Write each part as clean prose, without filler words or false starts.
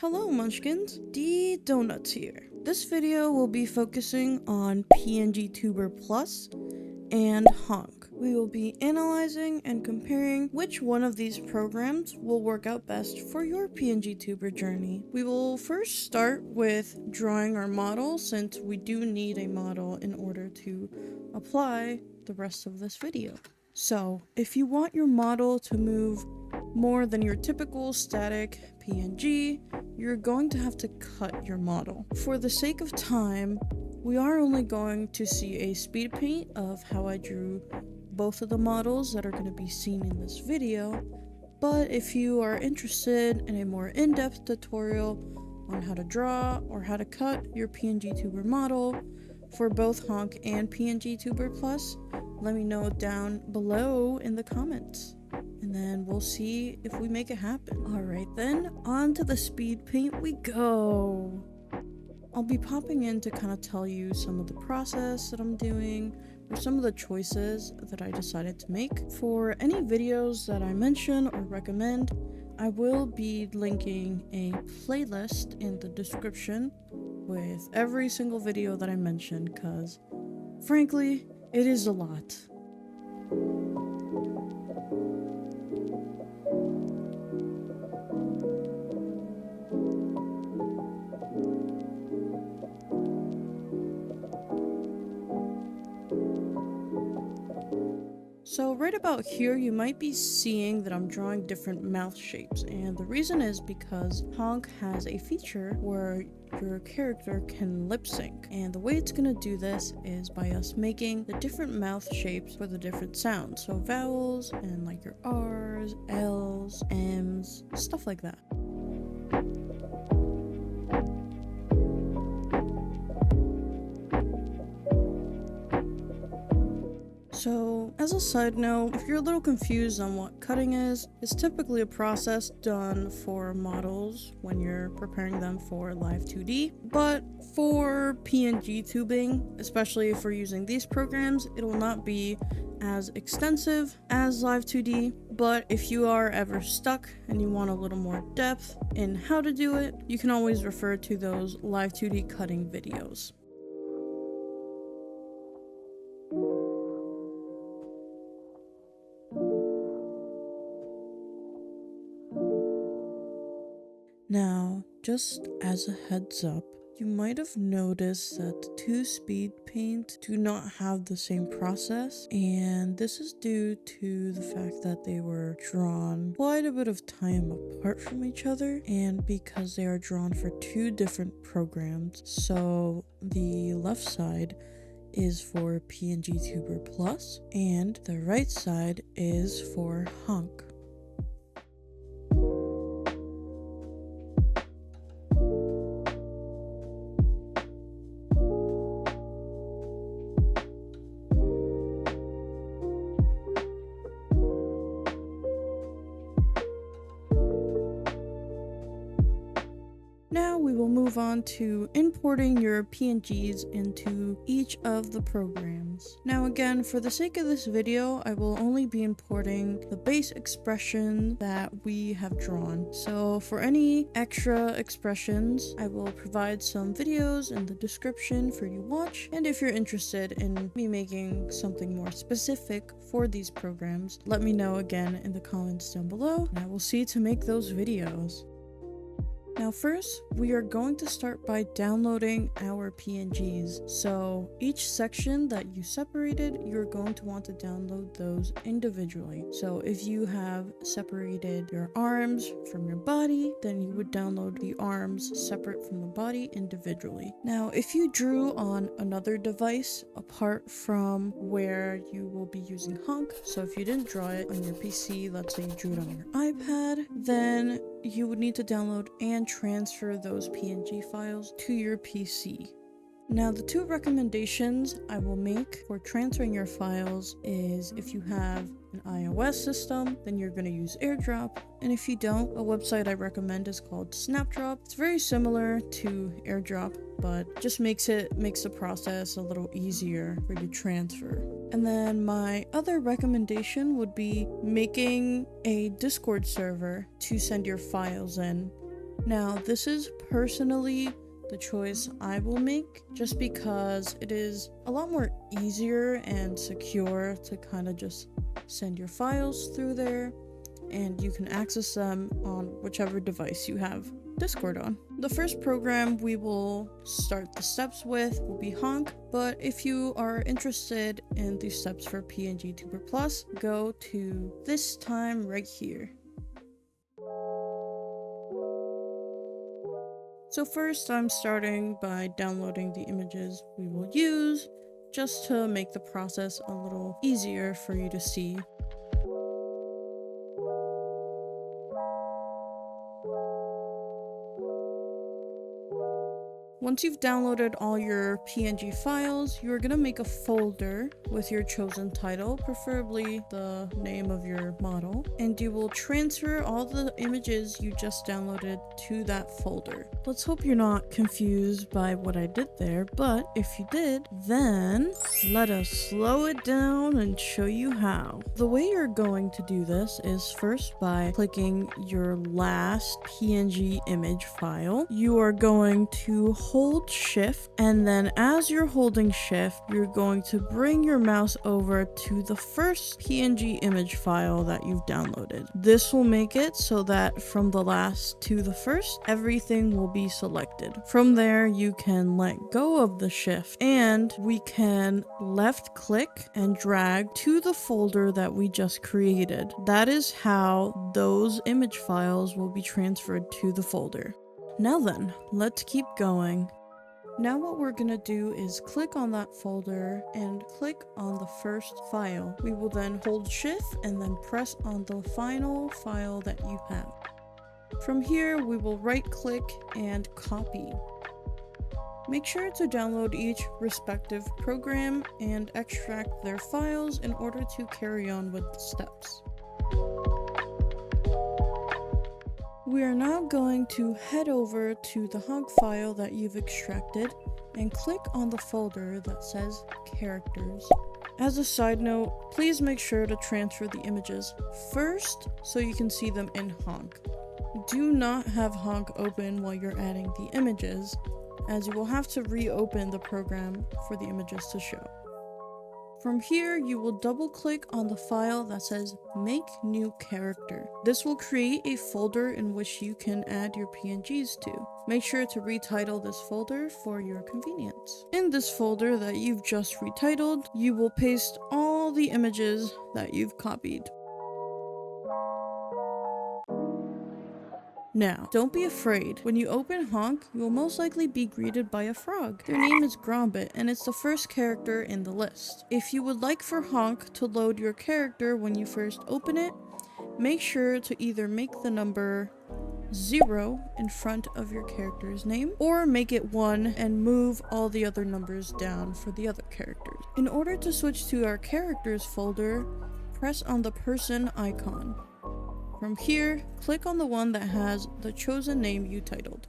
Hello Munchkins, DDonutz here. This video will be focusing on PNGTuber Plus and HONK. We will be analyzing and comparing which one of these programs will work out best for your PNGTuber journey. We will first start with drawing our model, since we do need a model in order to apply the rest of this video. So, if you want your model to move more than your typical static PNG, you're going to have to cut your model. For the sake of time, we are only going to see a speed paint of how I drew both of the models that are going to be seen in this video, but if you are interested in a more in-depth tutorial on how to draw or how to cut your PNGTuber model for both HONK and PNGTuber Plus, let me know down below in the comments, and then we'll see if we make it happen. Alright then, on to the speed paint we go. I'll be popping in to kind of tell you some of the process that I'm doing, or some of the choices that I decided to make. For any videos that I mention or recommend, I will be linking a playlist in the description with every single video that I mentioned, because frankly, it is a lot. So right about here, you might be seeing that I'm drawing different mouth shapes, and the reason is because HONK has a feature where your character can lip sync, and the way it's gonna do this is by us making the different mouth shapes for the different sounds, so vowels and like your R's, L's, M's, stuff like that. So, as a side note, if you're a little confused on what cutting is, it's typically a process done for models when you're preparing them for live 2D, but for PNGTubing, especially if we're using these programs, it will not be as extensive as live 2D, but if you are ever stuck and you want a little more depth in how to do it, you can always refer to those live 2D cutting videos. Now, just as a heads up, you might have noticed that the two speed paints do not have the same process, and this is due to the fact that they were drawn quite a bit of time apart from each other, and because they are drawn for two different programs. So the left side is for PNGTuber Plus, and the right side is for HONK. Now we will move on to importing your PNGs into each of the programs. Now again, for the sake of this video, I will only be importing the base expression that we have drawn. So for any extra expressions, I will provide some videos in the description for you to watch. And if you're interested in me making something more specific for these programs, let me know again in the comments down below, and I will see to make those videos. Now first, we are going to start by downloading our PNGs. So each section that you separated, you're going to want to download those individually. So if you have separated your arms from your body, then you would download the arms separate from the body individually. Now, if you drew on another device apart from where you will be using HONK, so if you didn't draw it on your PC, let's say you drew it on your iPad, then you would need to download and transfer those PNG files to your PC. Now, the two recommendations I will make for transferring your files is if you have an iOS system, then you're going to use AirDrop, and if you don't, a website I recommend is called Snapdrop. It's very similar to AirDrop, but just makes the process a little easier for you to transfer. And then my other recommendation would be making a Discord server to send your files in. Now, this is personally the choice I will make, just because it is a lot more easier and secure to kind of just send your files through there, and you can access them on whichever device you have Discord on. The first program we will start the steps with will be HONK, but if you are interested in the steps for PNGTuber Plus, go to this time right here. So first, I'm starting by downloading the images we will use, just to make the process a little easier for you to see. Once you've downloaded all your PNG files, you're gonna make a folder with your chosen title, preferably the name of your model, and you will transfer all the images you just downloaded to that folder. Let's hope you're not confused by what I did there, but if you did, then let us slow it down and show you how. The way you're going to do this is first by clicking your last PNG image file. You are going to hold shift, and then as you're holding shift, you're going to bring your mouse over to the first PNG image file that you've downloaded. This will make it so that from the last to the first, everything will be selected. From there, you can let go of the shift, and we can left click and drag to the folder that we just created. That is how those image files will be transferred to the folder. Now then, let's keep going. Now what we're gonna do is click on that folder and click on the first file. We will then hold shift and then press on the final file that you have. From here, we will right click and copy. Make sure to download each respective program and extract their files in order to carry on with the steps. We are now going to head over to the HONK file that you've extracted and click on the folder that says characters. As a side note, please make sure to transfer the images first so you can see them in HONK. Do not have HONK open while you're adding the images, as you will have to reopen the program for the images to show. From here, you will double click on the file that says Make New Character. This will create a folder in which you can add your PNGs to. Make sure to retitle this folder for your convenience. In this folder that you've just retitled, you will paste all the images that you've copied. Now, don't be afraid. When you open HONK, you will most likely be greeted by a frog. Their name is Grombit, and it's the first character in the list. If you would like for HONK to load your character when you first open it, make sure to either make the number 0 in front of your character's name, or make it 1 and move all the other numbers down for the other characters. In order to switch to our characters folder, press on the person icon. From here, click on the one that has the chosen name you titled.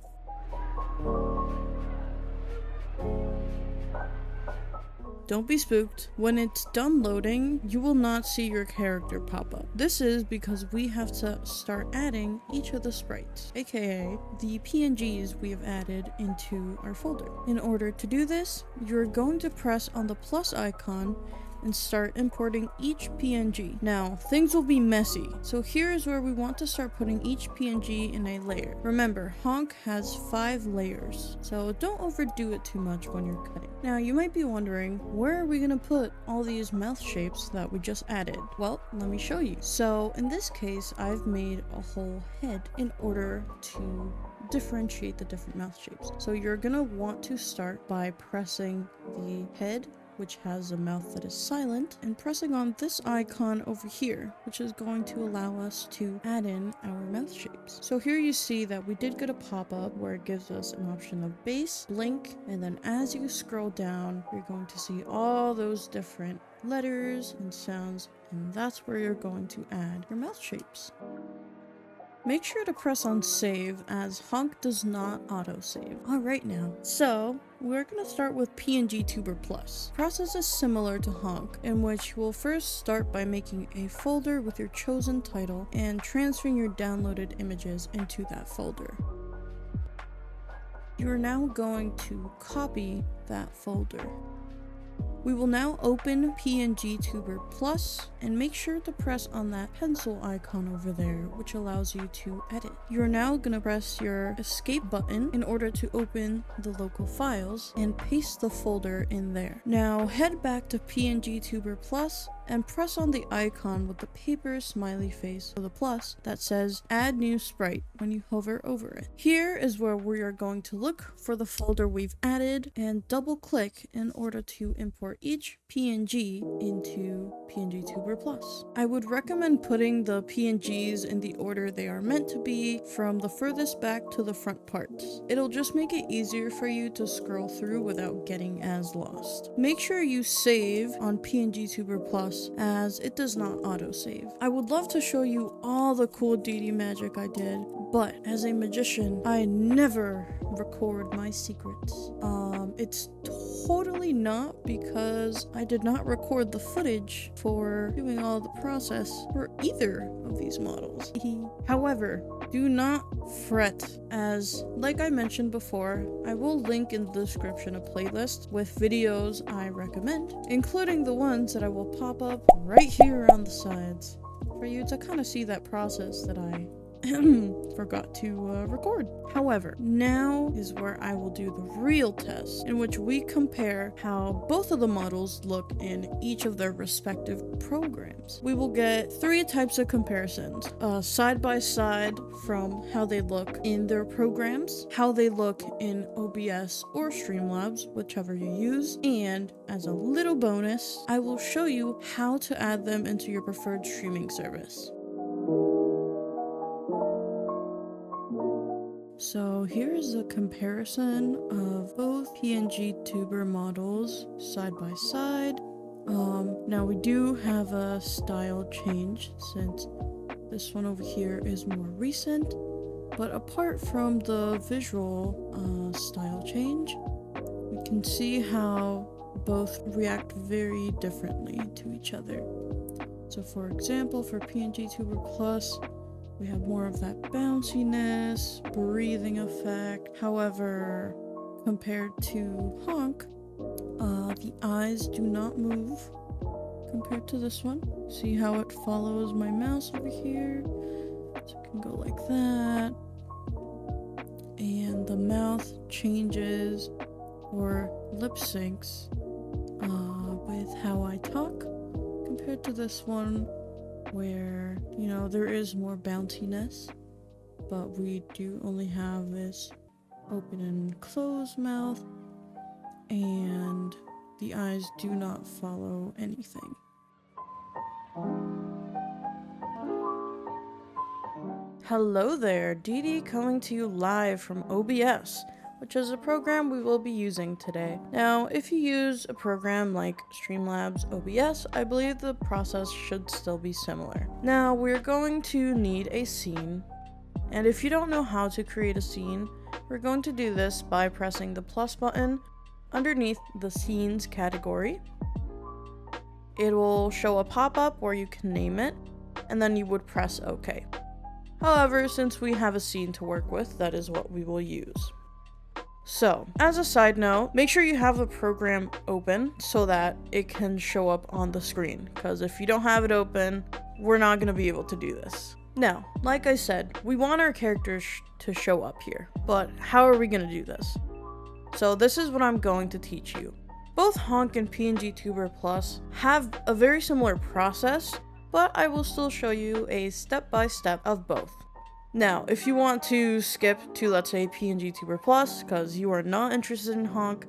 Don't be spooked. When it's done loading, you will not see your character pop up. This is because we have to start adding each of the sprites, aka the PNGs we have added into our folder. In order to do this, you're going to press on the plus icon and start importing each PNG. Now, things will be messy, so here is where we want to start putting each PNG in a layer. Remember, HONK has 5 layers, so don't overdo it too much when you're cutting. Now, you might be wondering, where are we gonna put all these mouth shapes that we just added? Well, let me show you. So, in this case, I've made a whole head in order to differentiate the different mouth shapes. So you're gonna want to start by pressing the head, which has a mouth that is silent, and pressing on this icon over here, which is going to allow us to add in our mouth shapes. So here you see that we did get a pop-up where it gives us an option of base, blink, and then as you scroll down, you're going to see all those different letters and sounds, and that's where you're going to add your mouth shapes. Make sure to press on save, as HONK does not autosave. Alright now, so we're going to start with PNGTuber Plus. Process is similar to HONK, in which you will first start by making a folder with your chosen title and transferring your downloaded images into that folder. You're now going to copy that folder. We will now open PNGTuber Plus and make sure to press on that pencil icon over there, which allows you to edit. You're now going to press your escape button in order to open the local files and paste the folder in there. Now head back to PNGTuber Plus and press on the icon with the paper smiley face with a plus that says add new sprite when you hover over it. Here is where we are going to look for the folder we've added and double click in order to import each PNG into PNGTuber Plus. I would recommend putting the PNGs in the order they are meant to be from the furthest back to the front parts. It'll just make it easier for you to scroll through without getting as lost. Make sure you save on PNGTuber Plus as it does not autosave. I would love to show you all the cool DD magic I did, but as a magician, I never record my secrets. It's totally not because I did not record the footage for doing all the process for either of these models. However, do not fret, as like I mentioned before, I will link in the description a playlist with videos I recommend, including the ones that I will pop up right here on the sides for you to kind of see that process that I forgot to record. However, now is where I will do the real test in which we compare how both of the models look in each of their respective programs. We will get 3 types of comparisons, side by side from how they look in their programs, how they look in OBS or Streamlabs, whichever you use, and as a little bonus, I will show you how to add them into your preferred streaming service. So here is a comparison of both PNGTuber models side by side. Now we do have a style change since this one over here is more recent, but apart from the visual style change, we can see how both react very differently to each other. So for example, for PNGTuber Plus, we have more of that bounciness, breathing effect. However, compared to HONK, the eyes do not move compared to this one. See how it follows my mouse over here? So it can go like that. And the mouth changes or lip syncs with how I talk compared to this one, where, you know, there is more bounciness, but we do only have this open and closed mouth, and the eyes do not follow anything. Hello there, DD coming to you live from OBS, which is a program we will be using today. Now, if you use a program like Streamlabs OBS, I believe the process should still be similar. Now, we're going to need a scene, and if you don't know how to create a scene, we're going to do this by pressing the plus button underneath the scenes category. It will show a pop-up where you can name it, and then you would press OK. However, since we have a scene to work with, that is what we will use. So, as a side note, make sure you have the program open so that it can show up on the screen, because if you don't have it open, we're not going to be able to do this. Now, like I said, we want our characters to show up here, but how are we going to do this? So this is what I'm going to teach you. Both HONK and PNGTuber Plus have a very similar process, but I will still show you a step-by-step of both. Now, if you want to skip to, let's say, PNGTuber Plus, because you are not interested in HONK,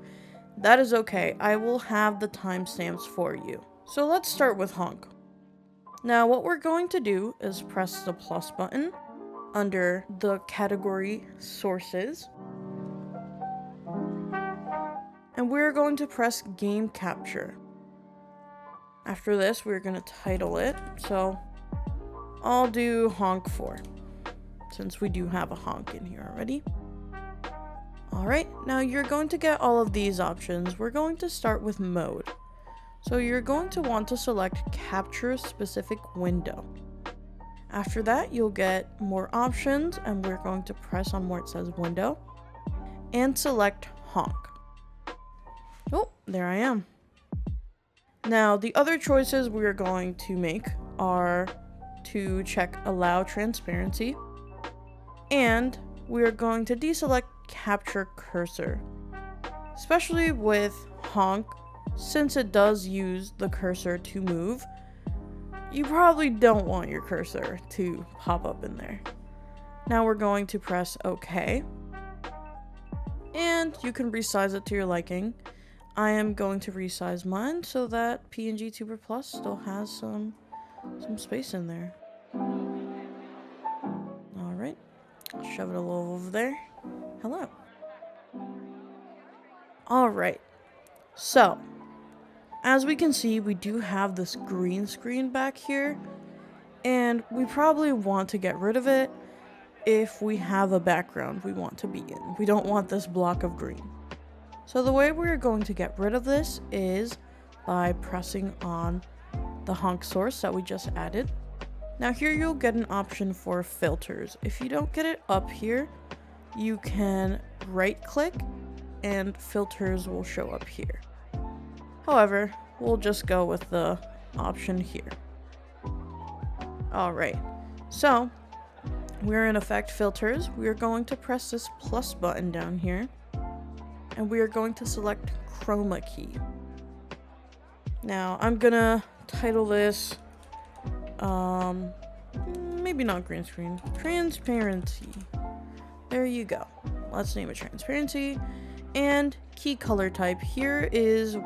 that is okay. I will have the timestamps for you. So let's start with HONK. Now, what we're going to do is press the plus button under the category Sources, and we're going to press Game Capture. After this, we're going to title it, so I'll do HONK 4. Since we do have a HONK in here already. Alright, now you're going to get all of these options. We're going to start with mode. So you're going to want to select capture specific window. After that, you'll get more options, and we're going to press on where it says window. and select HONK. Oh, there I am. Now, the other choices we're going to make are to check Allow Transparency, and we're going to deselect Capture Cursor. Especially with HONK, since it does use the cursor to move, you probably don't want your cursor to pop up in there. Now we're going to press OK, and you can resize it to your liking. I am going to resize mine so that PNGTuber Plus still has some space in there. Alright, shove it a little over there. Hello. Alright, so as we can see, we do have this green screen back here, and we probably want to get rid of it if we have a background we want to be in. We don't want this block of green. So the way we're going to get rid of this is by pressing on the HONK source that we just added. Now here you'll get an option for filters. If you don't get it up here, you can right click and filters will show up here. However, we'll just go with the option here. Alright, so we're in Effect Filters. We're going to press this plus button down here, and we are going to select Chroma Key. Now, I'm gonna title this, maybe not green screen, Transparency. There you go. Let's name it Transparency. And key color type here is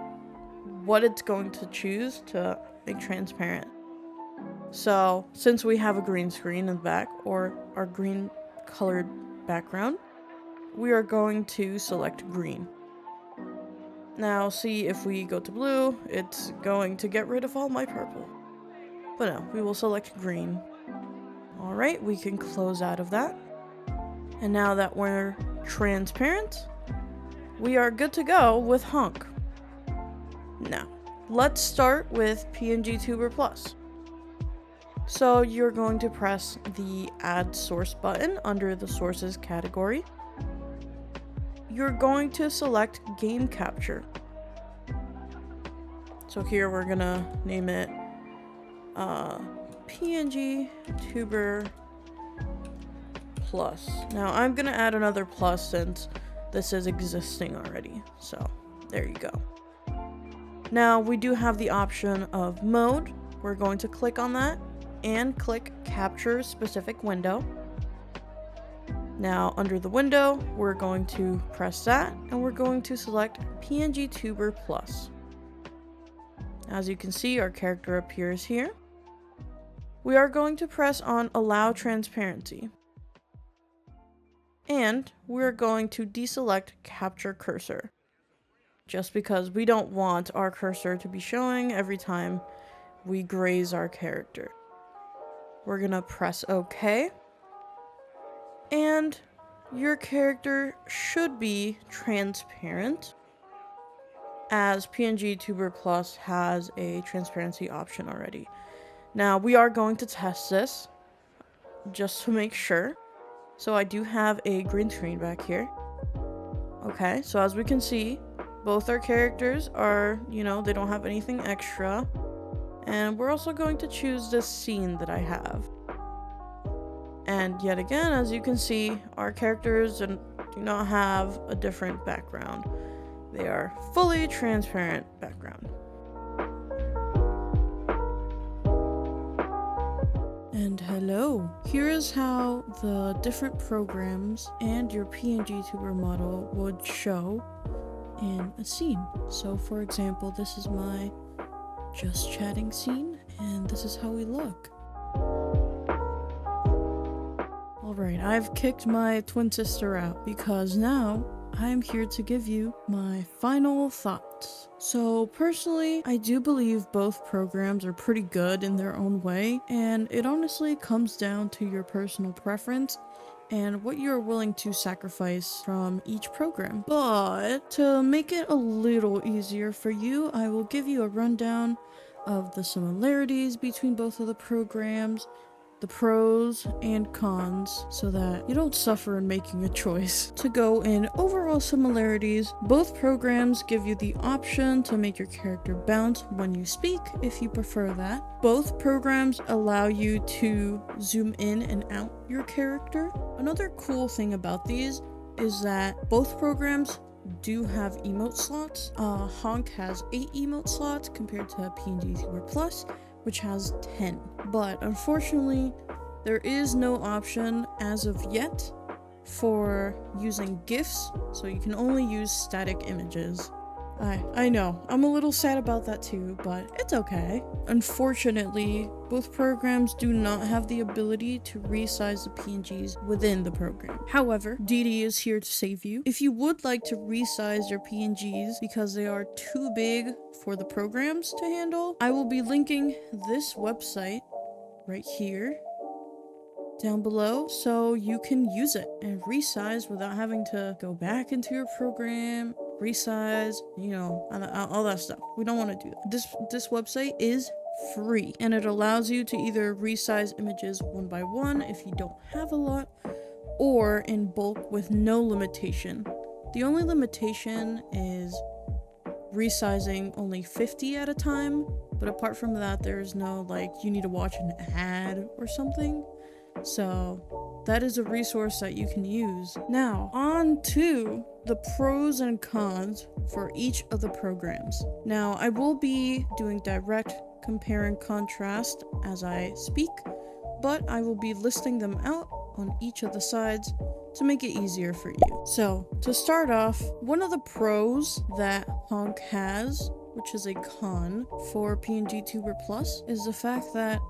what it's going to choose to make transparent. So, since we have a green screen in the back, or our green colored background, we are going to select green. Now, see, if we go to blue, it's going to get rid of all my purple. But no, we will select green. Alright, we can close out of that. And now that we're transparent, we are good to go with HONK. Now, let's start with PNGTuber Plus. So you're going to press the Add Source button under the Sources category. You're going to select Game Capture. So here we're gonna name it PNGTuber Plus. Now I'm gonna add another plus since this is existing already. So there you go. Now we do have the option of mode. We're going to click on that and click Capture Specific Window. Now under the window, we're going to press that and we're going to select PNGTuber Plus. As you can see, our character appears here. We are going to press on Allow Transparency. And we're going to deselect Capture Cursor, just because we don't want our cursor to be showing every time we graze our character. We're gonna press OK, and your character should be transparent, as PNGTuber Plus has a transparency option already. Now we are going to test this just to make sure. So I do have a green screen back here. Okay, so as we can see, both our characters are, they don't have anything extra. And we're also going to choose this scene that I have. And yet again, as you can see, our characters do not have a different background. They are fully transparent background. And hello, here is how the different programs and your PNGTuber model would show in a scene. So for example, this is my just chatting scene, and this is how we look. Alright, I've kicked my twin sister out because now I'm here to give you my final thoughts. So personally, I do believe both programs are pretty good in their own way, and it honestly comes down to your personal preference and what you're willing to sacrifice from each program. But to make it a little easier for you, I will give you a rundown of the similarities between both of the programs, the pros and cons so that you don't suffer in making a choice. To go in overall similarities, both programs give you the option to make your character bounce when you speak if you prefer that. Both programs allow you to zoom in and out your character. Another cool thing about these is that both programs do have emote slots. HONK has 8 emote slots compared to PNGTuber Plus, which has 10. But unfortunately, there is no option as of yet for using GIFs, so you can only use static images. I know, I'm a little sad about that too, but it's okay. Unfortunately, both programs do not have the ability to resize the PNGs within the program. However, DD is here to save you. If you would like to resize your PNGs because they are too big for the programs to handle, I will be linking this website right here down below so you can use it and resize without having to go back into your program, resize, you know, all that stuff. We don't want to do that. This website is free and it allows you to either resize images one by one if you don't have a lot, or in bulk with no limitation. The only limitation is resizing only 50 at a time, but apart from that, there's no like you need to watch an ad or something. So that is a resource that you can use. Now, on to the pros and cons for each of the programs. Now, I will be doing direct compare and contrast as I speak, but I will be listing them out on each of the sides to make it easier for you. So, to start off, one of the pros that HONK has, which is a con for PNGTuber Plus, is the fact that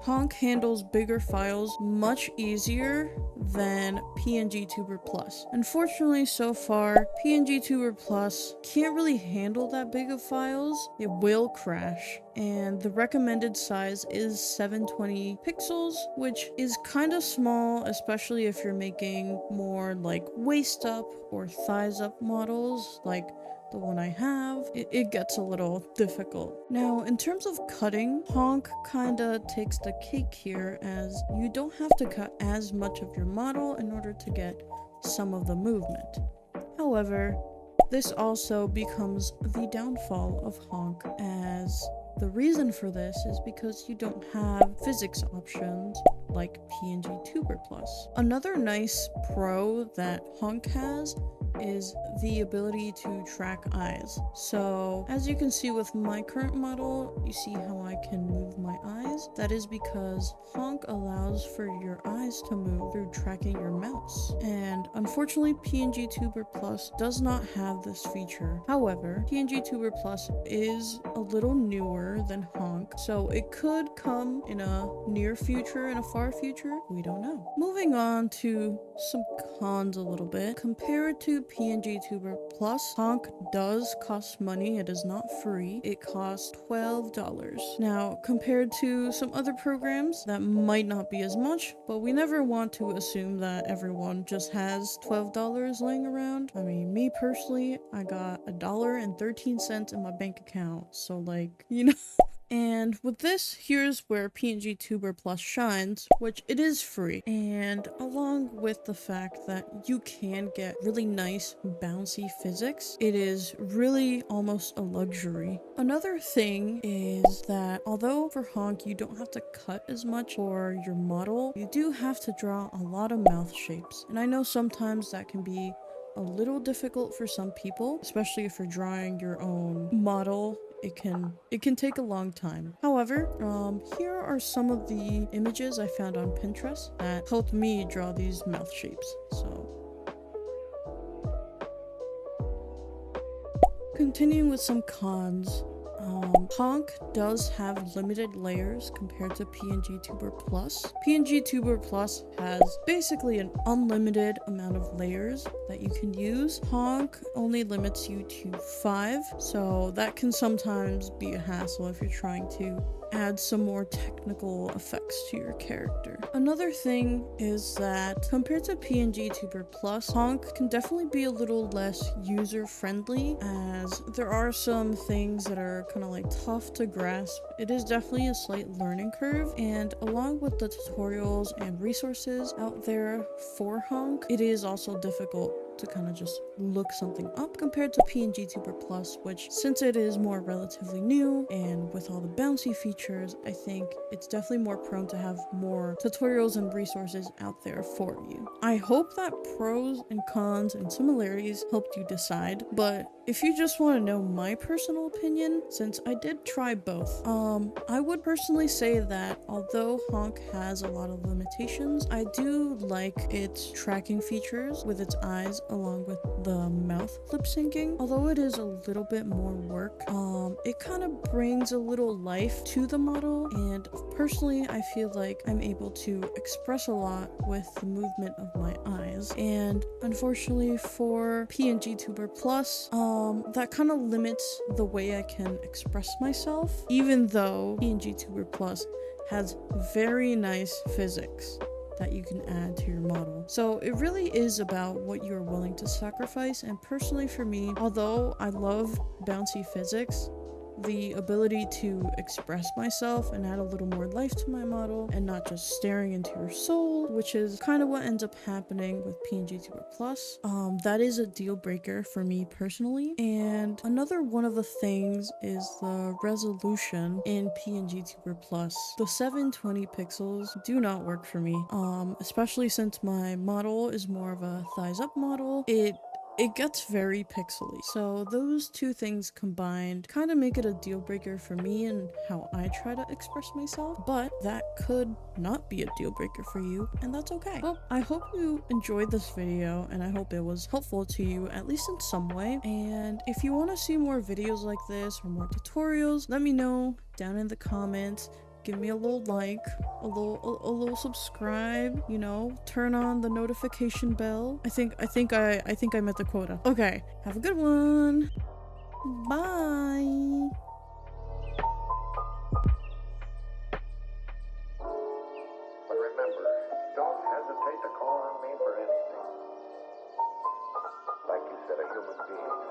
HONK handles bigger files much easier than PNGTuber Plus. Unfortunately, so far, PNGTuber Plus can't really handle that big of files. It will crash, and the recommended size is 720 pixels, which is kind of small, especially if you're making more like waist up or thighs up models, like the one I have. It gets a little difficult. Now, in terms of cutting, HONK kinda takes the cake here, as you don't have to cut as much of your model in order to get some of the movement. However, this also becomes the downfall of HONK, as the reason for this is because you don't have physics options like PNGTuber Plus. Another nice pro that HONK has is the ability to track eyes. So as you can see with my current model, you see how I can move my eyes. That is because HONK allows for your eyes to move through tracking your mouse. And unfortunately, PNGTuber Plus does not have this feature. However, PNGTuber Plus is a little newer than HONK, so it could come in a near future, in a far future, we don't know. Moving on to some cons a little bit. Compared to PNGTuber Plus, HONK does cost money. It is not free. It costs $12. Now, compared to some other programs, that might not be as much, but we never want to assume that everyone just has $12 laying around. I mean, me personally, I got $1.13 in my bank account, so like, you know. And with this, here's where PNGTuber Plus shines, which it is free. And along with the fact that you can get really nice bouncy physics, it is really almost a luxury. Another thing is that although for HONK you don't have to cut as much for your model, you do have to draw a lot of mouth shapes. And I know sometimes that can be a little difficult for some people, especially if you're drawing your own model. It can take a long time. However, here are some of the images I found on Pinterest that helped me draw these mouth shapes. So, continuing with some cons, HONK does have limited layers compared to PNGTuber Plus. PNGTuber Plus has basically an unlimited amount of layers that you can use. HONK only limits you to 5, so that can sometimes be a hassle if you're trying to add some more technical effects to your character. Another thing is that compared to PNGTuber Plus, HONK can definitely be a little less user-friendly, as there are some things that are kind of like tough to grasp. It is definitely a slight learning curve, and along with the tutorials and resources out there for HONK, it is also difficult to kind of just look something up compared to PNGTuber Plus, which, since it is more relatively new and with all the bouncy features, I think it's definitely more prone to have more tutorials and resources out there for you. I hope that pros and cons and similarities helped you decide, but if you just want to know my personal opinion, since I did try both, I would personally say that although HONK has a lot of limitations, I do like its tracking features with its eyes along with the mouth lip syncing. Although it is a little bit more work, it kind of brings a little life to the model, and personally I feel like I'm able to express a lot with the movement of my eyes. And unfortunately for PNGTuber Plus, that kind of limits the way I can express myself, even though PNGTuber Plus has very nice physics that you can add to your model. So it really is about what you're willing to sacrifice, and personally for me, although I love bouncy physics, the ability to express myself and add a little more life to my model and not just staring into your soul, which is kind of what ends up happening with PNGTuber Plus, that is a deal breaker for me personally. And another one of the things is the resolution in PNGTuber Plus. The 720 pixels do not work for me, especially since my model is more of a thighs up model. It gets very pixely. So those two things combined kind of make it a deal breaker for me and how I try to express myself, but that could not be a deal breaker for you, and that's okay. Well, I hope you enjoyed this video, and I hope it was helpful to you, at least in some way. And if you want to see more videos like this or more tutorials, let me know down in the comments. Give me a little like, a little subscribe, you know, turn on the notification bell. I think I met the quota. Okay, have a good one. Bye. But remember, don't hesitate to call on me for anything. Like you said, a human being.